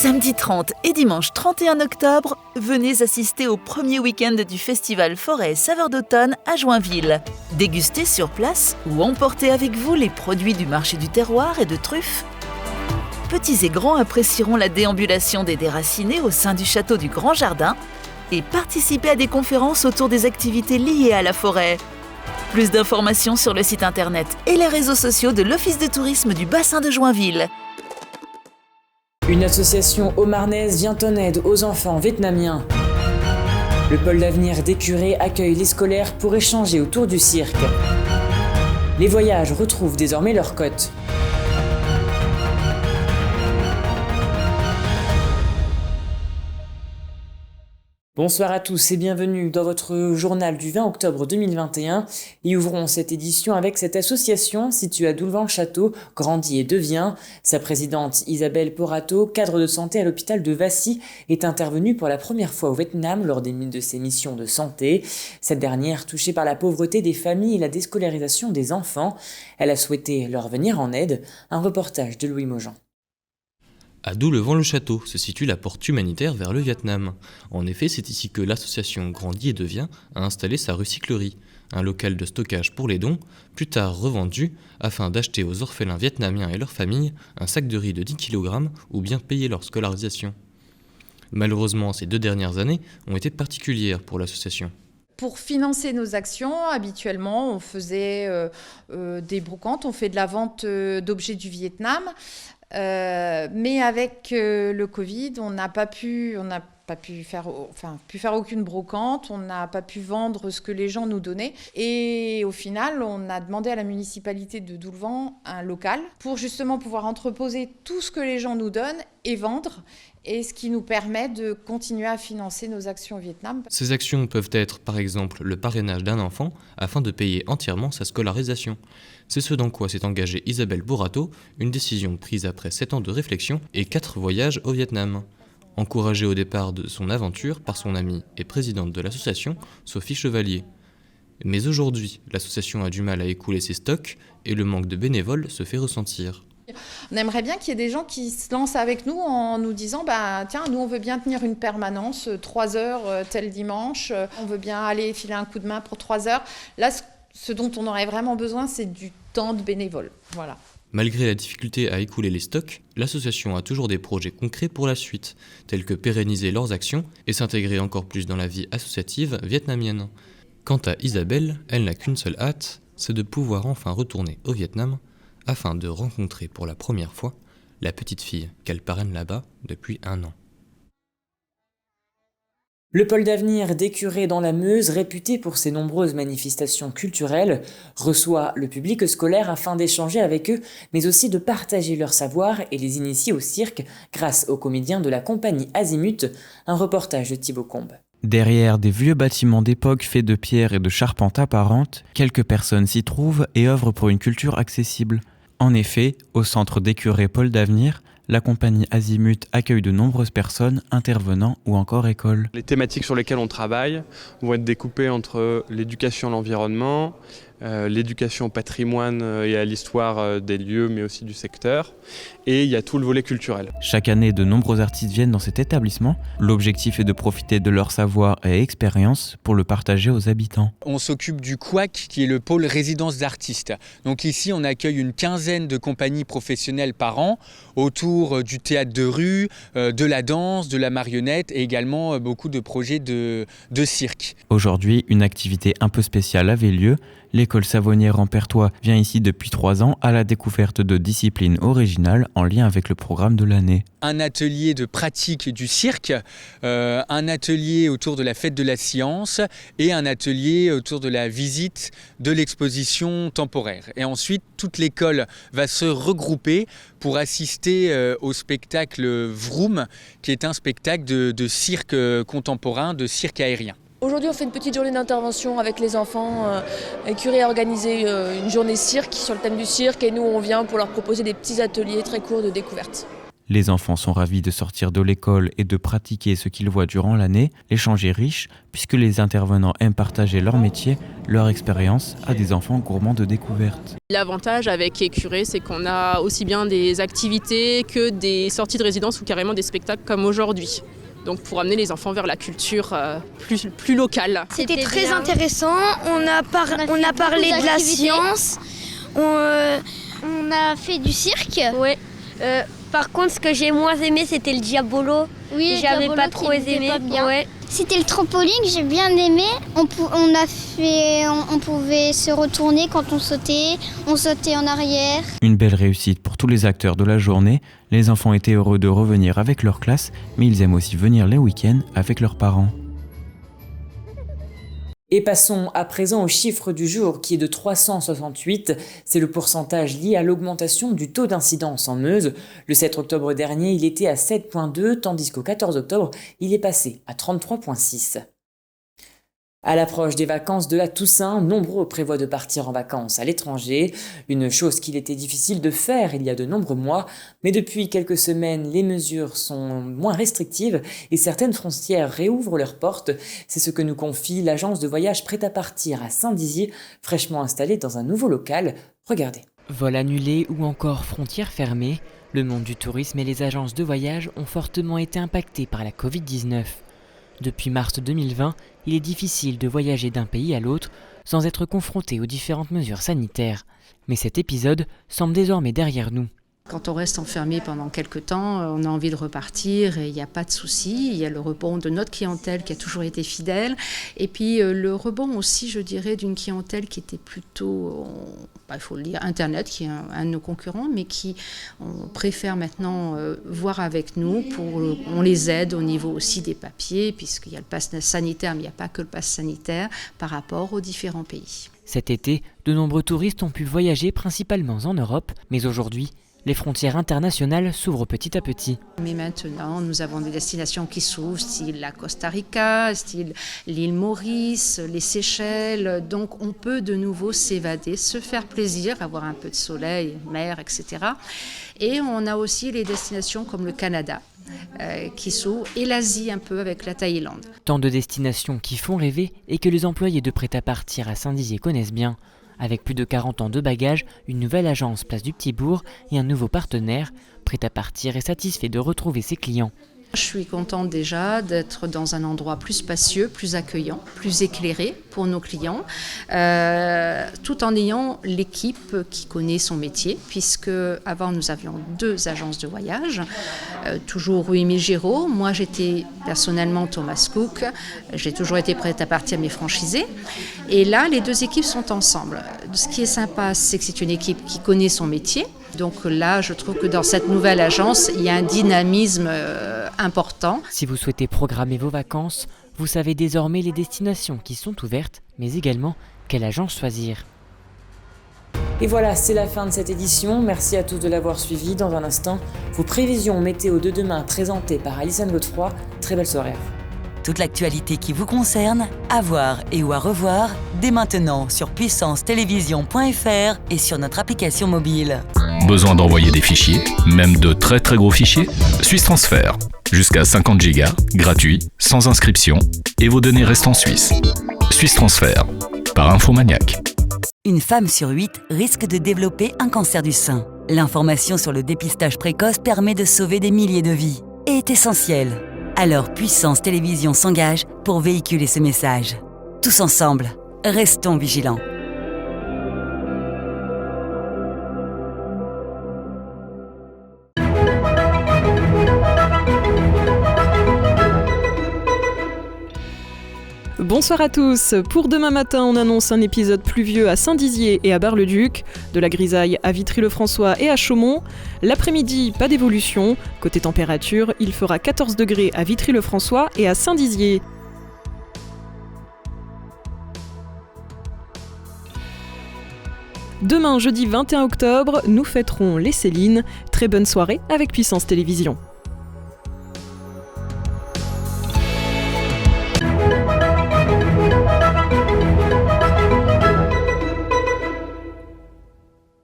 Samedi 30 et dimanche 31 octobre, venez assister au premier week-end du festival Forêt et Saveurs d'automne à Joinville. Dégustez sur place ou emportez avec vous les produits du marché du terroir et de truffes. Petits et grands apprécieront la déambulation des déracinés au sein du château du Grand Jardin et participez à des conférences autour des activités liées à la forêt. Plus d'informations sur le site internet et les réseaux sociaux de l'Office de tourisme du bassin de Joinville. Une association haut-marnaise vient en aide aux enfants vietnamiens. Le pôle d'avenir d'Écuré accueille les scolaires pour échanger autour du cirque. Les voyages retrouvent désormais leur cote. Bonsoir à tous et bienvenue dans votre journal du 20 octobre 2021 et ouvrons cette édition avec cette association située à Doulvan-le-Château, grandit et devient. Sa présidente Isabelle Porato, cadre de santé à l'hôpital de Vassy, est intervenue pour la première fois au Vietnam lors de ses missions de santé. Cette dernière, touchée par la pauvreté des familles et la déscolarisation des enfants, elle a souhaité leur venir en aide. Un reportage de Louis Maujean. À Doulvan-le-Château se situe la porte humanitaire vers le Vietnam. En effet, c'est ici que l'association Grandit et devient a installé sa recyclerie, un local de stockage pour les dons, plus tard revendu afin d'acheter aux orphelins vietnamiens et leurs familles un sac de riz de 10 kg ou bien payer leur scolarisation. Malheureusement, ces 2 dernières années ont été particulières pour l'association. Pour financer nos actions, habituellement, on faisait des brocantes, on fait de la vente d'objets du Vietnam. Mais avec le Covid, on n'a pas pu faire aucune brocante, on n'a pas pu vendre ce que les gens nous donnaient. Et au final, on a demandé à la municipalité de Doulvan un local pour justement pouvoir entreposer tout ce que les gens nous donnent et vendre. Et ce qui nous permet de continuer à financer nos actions au Vietnam. Ces actions peuvent être par exemple le parrainage d'un enfant afin de payer entièrement sa scolarisation. C'est ce dans quoi s'est engagée Isabelle Porato, une décision prise après 7 ans de réflexion et 4 voyages au Vietnam. Encouragée au départ de son aventure par son amie et présidente de l'association, Sophie Chevalier. Mais aujourd'hui, l'association a du mal à écouler ses stocks et le manque de bénévoles se fait ressentir. On aimerait bien qu'il y ait des gens qui se lancent avec nous en nous disant tiens, nous on veut bien tenir une permanence 3 heures tel dimanche, on veut bien aller filer un coup de main pour 3 heures. Là, ce dont on aurait vraiment besoin, c'est du temps de bénévoles. Voilà. Malgré la difficulté à écouler les stocks, l'association a toujours des projets concrets pour la suite, tels que pérenniser leurs actions et s'intégrer encore plus dans la vie associative vietnamienne. Quant à Isabelle, elle n'a qu'une seule hâte, c'est de pouvoir enfin retourner au Vietnam afin de rencontrer pour la première fois la petite fille qu'elle parraine là-bas depuis 1 an. Le pôle d'avenir d'Écuré dans la Meuse, réputé pour ses nombreuses manifestations culturelles, reçoit le public scolaire afin d'échanger avec eux, mais aussi de partager leur savoir et les initier au cirque grâce aux comédiens de la compagnie Azimut, un reportage de Thibaut Combe. Derrière des vieux bâtiments d'époque faits de pierre et de charpente apparente, quelques personnes s'y trouvent et œuvrent pour une culture accessible. En effet, au centre d'Écuré Pôle d'Avenir, la compagnie Azimut accueille de nombreuses personnes, intervenants ou encore écoles. Les thématiques sur lesquelles on travaille vont être découpées entre l'éducation à l'environnement, l'éducation au patrimoine et à l'histoire des lieux, mais aussi du secteur. Et il y a tout le volet culturel. Chaque année, de nombreux artistes viennent dans cet établissement. L'objectif est de profiter de leur savoir et expérience pour le partager aux habitants. On s'occupe du COAC, qui est le pôle résidence d'artistes. Donc ici, on accueille une quinzaine de compagnies professionnelles par an autour du théâtre de rue, de la danse, de la marionnette et également beaucoup de projets de cirque. Aujourd'hui, une activité un peu spéciale avait lieu. L'école Savonnière en Pertois vient ici depuis 3 ans à la découverte de disciplines originales en lien avec le programme de l'année. Un atelier de pratique du cirque, un atelier autour de la fête de la science et un atelier autour de la visite de l'exposition temporaire. Et ensuite, toute l'école va se regrouper pour assister au spectacle Vroom, qui est un spectacle de cirque contemporain, de cirque aérien. Aujourd'hui, on fait une petite journée d'intervention avec les enfants. Écuré a organisé une journée cirque sur le thème du cirque et nous, on vient pour leur proposer des petits ateliers très courts de découverte. Les enfants sont ravis de sortir de l'école et de pratiquer ce qu'ils voient durant l'année. L'échange est riche puisque les intervenants aiment partager leur métier, leur expérience à des enfants gourmands de découverte. L'avantage avec Écuré, c'est qu'on a aussi bien des activités que des sorties de résidence ou carrément des spectacles comme aujourd'hui. Donc pour amener les enfants vers la culture plus locale. C'était très intéressant, on a parlé de la science, on a fait du cirque. Ouais. Par contre, ce que j'ai moins aimé, c'était le diabolo. Oui, j'avais pas trop aimé. Ouais. C'était le trampoline que j'ai bien aimé. On pouvait se retourner quand on sautait en arrière. Une belle réussite pour tous les acteurs de la journée. Les enfants étaient heureux de revenir avec leur classe, mais ils aiment aussi venir les week-ends avec leurs parents. Et passons à présent au chiffre du jour qui est de 368. C'est le pourcentage lié à l'augmentation du taux d'incidence en Meuse. Le 7 octobre dernier, il était à 7,2, tandis qu'au 14 octobre, il est passé à 33,6. À l'approche des vacances de la Toussaint, nombreux prévoient de partir en vacances à l'étranger, une chose qu'il était difficile de faire il y a de nombreux mois, mais depuis quelques semaines, les mesures sont moins restrictives et certaines frontières réouvrent leurs portes. C'est ce que nous confie l'agence de voyage Prêt-à-Partir à Saint-Dizier, fraîchement installée dans un nouveau local. Regardez. Vols annulés ou encore frontières fermées, le monde du tourisme et les agences de voyage ont fortement été impactés par la Covid-19. Depuis mars 2020, il est difficile de voyager d'un pays à l'autre sans être confronté aux différentes mesures sanitaires. Mais cet épisode semble désormais derrière nous. Quand on reste enfermé pendant quelques temps, on a envie de repartir et il n'y a pas de souci. Il y a le rebond de notre clientèle qui a toujours été fidèle. Et puis le rebond aussi, je dirais, d'une clientèle qui était plutôt, il faut le dire, Internet, qui est un de nos concurrents, mais qui on préfère maintenant voir avec nous. On les aide au niveau aussi des papiers, puisqu'il y a le pass sanitaire, mais il n'y a pas que le pass sanitaire par rapport aux différents pays. Cet été, de nombreux touristes ont pu voyager principalement en Europe, mais aujourd'hui, les frontières internationales s'ouvrent petit à petit. Mais maintenant, nous avons des destinations qui s'ouvrent, style la Costa Rica, style l'île Maurice, les Seychelles. Donc on peut de nouveau s'évader, se faire plaisir, avoir un peu de soleil, mer, etc. Et on a aussi les destinations comme le Canada qui s'ouvrent et l'Asie un peu avec la Thaïlande. Tant de destinations qui font rêver et que les employés de Prêt-à-Partir à Saint-Dizier connaissent bien. Avec plus de 40 ans de bagages, une nouvelle agence Place du Petit Bourg et un nouveau partenaire, Prêt-à-Partir est satisfait de retrouver ses clients. Je suis contente déjà d'être dans un endroit plus spacieux, plus accueillant, plus éclairé pour nos clients, tout en ayant l'équipe qui connaît son métier, puisque avant nous avions 2 agences de voyage, toujours rue Émile Giraud. Moi j'étais personnellement Thomas Cook, j'ai toujours été prête à partir mes franchisés, et là les 2 équipes sont ensemble. Ce qui est sympa, c'est que c'est une équipe qui connaît son métier. Donc là, je trouve que dans cette nouvelle agence, il y a un dynamisme important. Si vous souhaitez programmer vos vacances, vous savez désormais les destinations qui sont ouvertes, mais également quelle agence choisir. Et voilà, c'est la fin de cette édition. Merci à tous de l'avoir suivi. Dans un instant, vos prévisions météo de demain présentées par Alison Godefroy. Très belle soirée. Toute l'actualité qui vous concerne, à voir et ou à revoir, dès maintenant sur puissancetélévision.fr et sur notre application mobile. Besoin d'envoyer des fichiers, même de très très gros fichiers? Suisse Transfert. Jusqu'à 50 Go, gratuit, sans inscription, et vos données restent en Suisse. Suisse Transfert, par Infomaniac. Une femme sur 8 risque de développer un cancer du sein. L'information sur le dépistage précoce permet de sauver des milliers de vies et est essentielle. Alors Puissance Télévision s'engage pour véhiculer ce message. Tous ensemble, restons vigilants. Bonsoir à tous. Pour demain matin, on annonce un épisode pluvieux à Saint-Dizier et à Bar-le-Duc, de la grisaille à Vitry-le-François et à Chaumont. L'après-midi, pas d'évolution. Côté température, il fera 14 degrés à Vitry-le-François et à Saint-Dizier. Demain, jeudi 21 octobre, nous fêterons les Célines. Très bonne soirée avec Puissance Télévision.